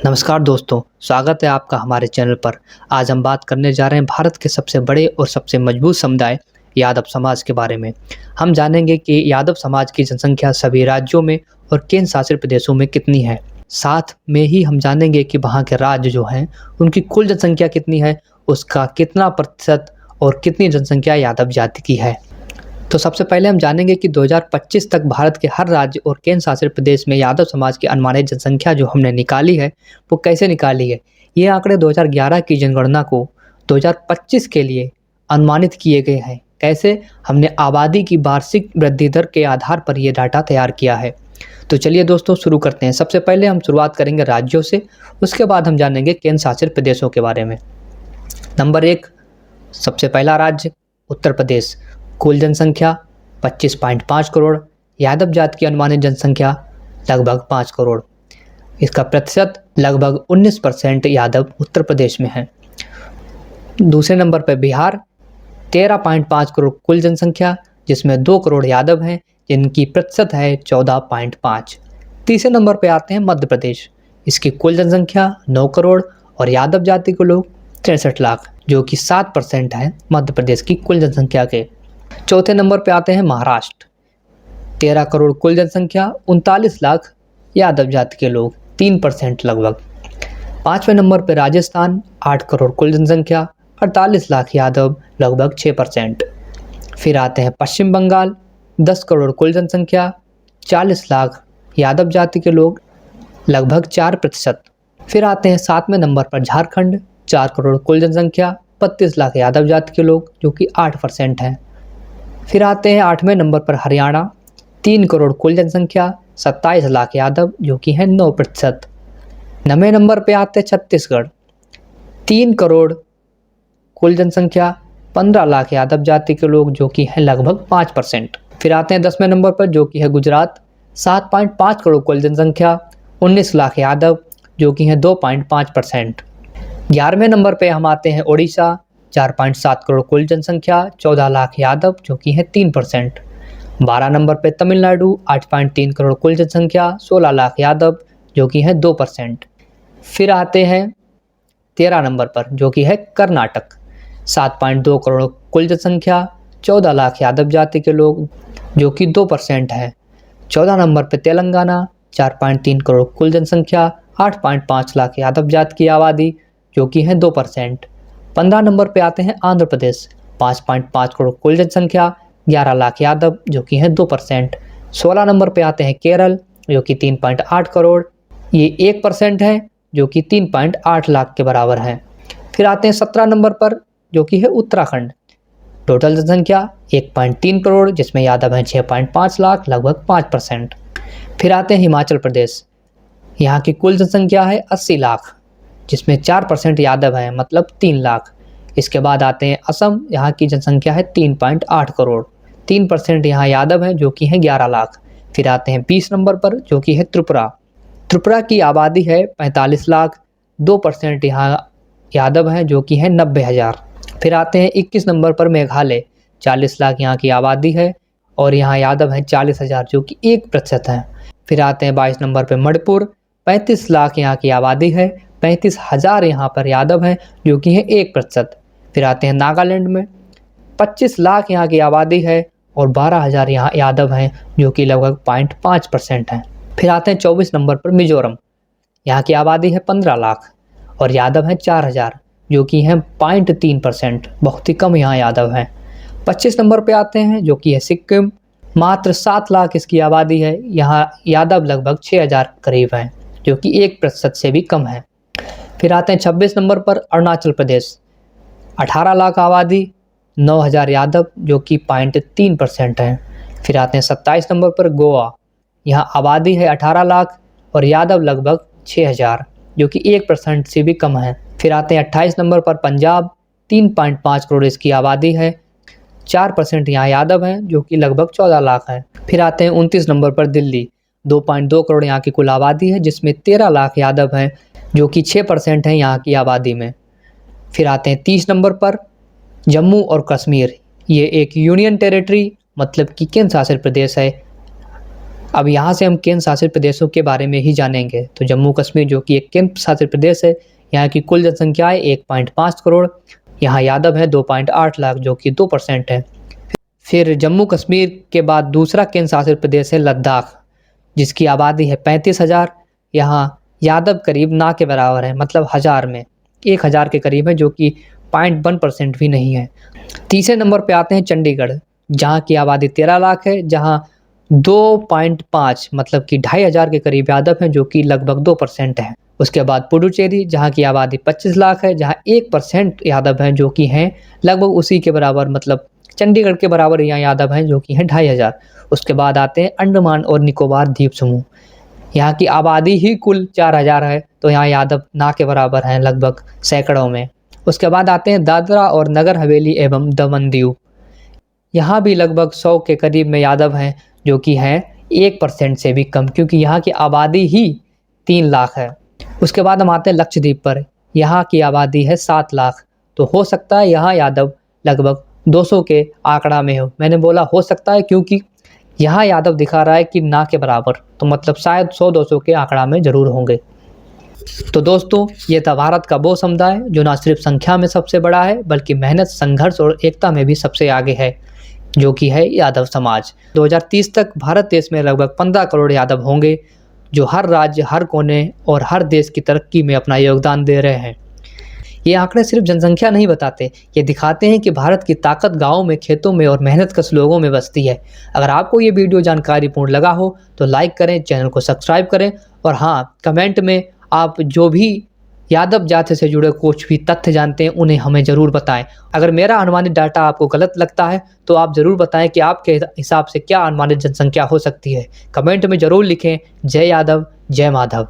नमस्कार दोस्तों, स्वागत है आपका हमारे चैनल पर। आज हम बात करने जा रहे हैं भारत के सबसे बड़े और सबसे मजबूत समुदाय यादव समाज के बारे में। हम जानेंगे कि यादव समाज की जनसंख्या सभी राज्यों में और केंद्र शासित प्रदेशों में कितनी है। साथ में ही हम जानेंगे कि वहाँ के राज्य जो हैं उनकी कुल जनसंख्या कितनी है, उसका कितना प्रतिशत और कितनी जनसंख्या यादव जाति की है। तो सबसे पहले हम जानेंगे कि 2025 तक भारत के हर राज्य और केंद्र शासित प्रदेश में यादव समाज की अनुमानित जनसंख्या जो हमने निकाली है वो कैसे निकाली है। ये आंकड़े 2011 की जनगणना को 2025 के लिए अनुमानित किए गए हैं। कैसे? हमने आबादी की वार्षिक वृद्धि दर के आधार पर ये डाटा तैयार किया है। तो चलिए दोस्तों शुरू करते हैं। सबसे पहले हम शुरुआत करेंगे राज्यों से, उसके बाद हम जानेंगे केंद्र शासित प्रदेशों के बारे में। नंबर 1, सबसे पहला राज्य उत्तर प्रदेश। कुल जनसंख्या 25.5 करोड़। यादव जाति की अनुमानित जनसंख्या लगभग 5 करोड़। इसका प्रतिशत लगभग 19% यादव उत्तर प्रदेश में है। दूसरे नंबर पर बिहार 13.5 करोड़ कुल जनसंख्या, जिसमें 2 करोड़ यादव हैं, जिनकी प्रतिशत है 14.5। तीसरे नंबर पर आते हैं मध्य प्रदेश। इसकी कुल जनसंख्या 9 करोड़ और यादव जाति के लोग 63 लाख, जो कि 7% है मध्य प्रदेश की कुल जनसंख्या के। चौथे नंबर पे आते हैं महाराष्ट्र। 13 करोड़ कुल जनसंख्या, 39 लाख यादव जाति के लोग, 3% लगभग। पाँचवें नंबर पे राजस्थान 8 करोड़ कुल जनसंख्या, 48 लाख यादव, लगभग 6%। फिर आते हैं पश्चिम बंगाल 10 करोड़ कुल जनसंख्या, 40 लाख यादव जाति के लोग, लगभग 4%। फिर आते हैं 7वें नंबर पर झारखंड 4 करोड़ कुल जनसंख्या, 32 लाख यादव जाति के लोग, जो कि 8% हैं। फिर आते हैं 8वें नंबर पर हरियाणा 3 करोड़ कुल जनसंख्या, 27 लाख यादव, जो कि है 9%। 9वें नंबर पे आते हैं छत्तीसगढ़ 3 करोड़ कुल जनसंख्या, 15 लाख यादव जाति के लोग, जो कि है लगभग 5%। फिर आते हैं 10वें नंबर पर, जो कि है गुजरात 7.5 करोड़ कुल जनसंख्या, 19 लाख यादव, जो कि है 2.5%। 11वें नंबर पे हम आते हैं उड़ीसा 4.7 करोड़ कुल जनसंख्या, 14 लाख यादव, जो कि है 3%। 12 नंबर पे तमिलनाडु 8.3 करोड़ कुल जनसंख्या, 16 लाख यादव, जो कि है 2%। फिर आते हैं 13 नंबर पर, जो कि है कर्नाटक 7.2 करोड़ कुल जनसंख्या, 14 लाख यादव जाति के लोग, जो कि 2% है। 14 नंबर पे तेलंगाना 4.3 करोड़ कुल जनसंख्या, 8.5 लाख यादव जाति की आबादी, जो कि है 2%। 15 नंबर पे आते हैं आंध्र प्रदेश 5.5 करोड़ कुल जनसंख्या, 11 लाख यादव, जो कि है 2%। 16 नंबर पे आते हैं केरल, जो कि 3.8 करोड़, ये 1% है, जो कि 3.8 लाख के बराबर है। फिर आते हैं 17 नंबर पर, जो कि है उत्तराखंड। टोटल जनसंख्या 1.3 करोड़, जिसमें यादव हैं 6.5 लाख, लगभग 5%। फिर आते हैं हिमाचल प्रदेश। यहाँ की कुल जनसंख्या है 80 लाख, जिसमें 4% यादव हैं, मतलब 3 लाख। इसके बाद आते हैं असम। यहाँ की जनसंख्या है 3.8 करोड़, 3% यहाँ यादव हैं, जो कि है 11 लाख। फिर आते हैं 20 नंबर पर, जो कि है त्रिपुरा। त्रिपुरा की आबादी है 45 लाख, 2% यहाँ यादव हैं, जो कि है 90,000। फिर आते हैं 21 नंबर पर मेघालय 40 लाख यहाँ की आबादी है और यहाँ यादव हैं 40,000, जो कि 1% है। फिर आते हैं 22 नंबर पर मणिपुर 35 लाख यहाँ की आबादी है, 35,000 यहाँ पर यादव हैं, जो कि है 1%। फिर आते हैं नागालैंड में 25 लाख यहाँ की आबादी है और 12,000 यहाँ यादव हैं, जो कि लगभग 0.5% हैं। फिर आते हैं 24 नंबर पर मिजोरम। यहाँ की आबादी है 15 लाख और यादव हैं 4,000, जो कि हैं 0.3%, बहुत ही कम यहाँ यादव हैं। 25 नंबर पर आते हैं, जो कि है सिक्किम। मात्र 7 लाख इसकी आबादी है, यहाँ यादव लगभग 6,000 करीब हैं, जो कि 1% से भी कम है। फिर आते हैं 26 नंबर पर अरुणाचल प्रदेश 18 लाख आबादी, 9,000 यादव, जो कि 0.3% है। फिर आते हैं 27 नंबर पर गोवा। यहाँ आबादी है 18 लाख और यादव लगभग 6,000, जो कि 1% से भी कम है। फिर आते हैं 28 नंबर पर पंजाब 3.5 करोड़ इसकी आबादी है, 4% यहाँ यादव हैं, जो कि लगभग 14 लाख है। फिर आते हैं 29 नंबर पर दिल्ली 2.2 करोड़ यहाँ की कुल आबादी है, जिसमें 13 लाख यादव हैं, जो कि 6% है यहाँ की आबादी में। फिर आते हैं 30 नंबर पर जम्मू और कश्मीर। ये एक यूनियन टेरिटरी मतलब कि केंद्र शासित प्रदेश है। अब यहाँ से हम केंद्र शासित प्रदेशों के बारे में ही जानेंगे। तो जम्मू कश्मीर जो कि एक केंद्र शासित प्रदेश है, यहाँ की कुल जनसंख्या है 1.5 करोड़। यहाँ यादव है 2.8 लाख जो कि 2% है। फिर जम्मू कश्मीर के बाद दूसरा केंद्र शासित प्रदेश है लद्दाख, जिसकी आबादी है 35,000। यहाँ यादव करीब ना के बराबर है, मतलब 1000 में 1000 के करीब है, जो कि 0.1% भी नहीं है। तीसरे नंबर पे आते हैं चंडीगढ़, जहाँ की आबादी 13 लाख है, जहाँ 2.5 मतलब कि 2500 के करीब यादव हैं, जो कि लगभग 2% है। उसके बाद पुडुचेरी, जहाँ की आबादी 25 लाख है, जहाँ 1% यादव हैं, जो कि हैं लगभग उसी के बराबर, मतलब चंडीगढ़ के बराबर यहाँ यादव हैं, जो कि हैं 2500। उसके बाद आते हैं अंडमान और निकोबार द्वीप समूह, यहाँ की आबादी ही कुल 4000 है, तो यहाँ यादव ना के बराबर हैं लगभग सैकड़ों में। उसके बाद आते हैं दादरा और नगर हवेली एवं दमन दीव, यहाँ भी लगभग 100 के करीब में यादव हैं, जो कि हैं 1% से भी कम, क्योंकि यहाँ की आबादी ही 3 लाख है। उसके बाद हम आते हैं लक्षद्वीप पर, यहाँ की आबादी है 7 लाख, तो हो सकता है यहाँ यादव लगभग 200 के आंकड़ा में हो। मैंने बोला हो सकता है क्योंकि यहाँ यादव दिखा रहा है कि ना के बराबर, तो मतलब शायद 100-200 के आंकड़ा में ज़रूर होंगे। तो दोस्तों, ये था भारत का वो समुदाय जो ना सिर्फ संख्या में सबसे बड़ा है, बल्कि मेहनत, संघर्ष और एकता में भी सबसे आगे है, जो कि है यादव समाज। 2030 तक भारत देश में लगभग 15 करोड़ यादव होंगे, जो हर राज्य, हर कोने और हर देश की तरक्की में अपना योगदान दे रहे हैं। ये आंकड़े सिर्फ जनसंख्या नहीं बताते, ये दिखाते हैं कि भारत की ताकत गाँव में, खेतों में और मेहनतकश लोगों में बसती है। अगर आपको ये वीडियो जानकारीपूर्ण लगा हो तो लाइक करें, चैनल को सब्सक्राइब करें, और हाँ, कमेंट में आप जो भी यादव जाति से जुड़े कुछ भी तथ्य जानते हैं उन्हें हमें ज़रूर बताएं। अगर मेरा अनुमानित डाटा आपको गलत लगता है तो आप ज़रूर बताएं कि आपके हिसाब से क्या अनुमानित जनसंख्या हो सकती है। कमेंट में ज़रूर लिखें। जय यादव, जय माधव।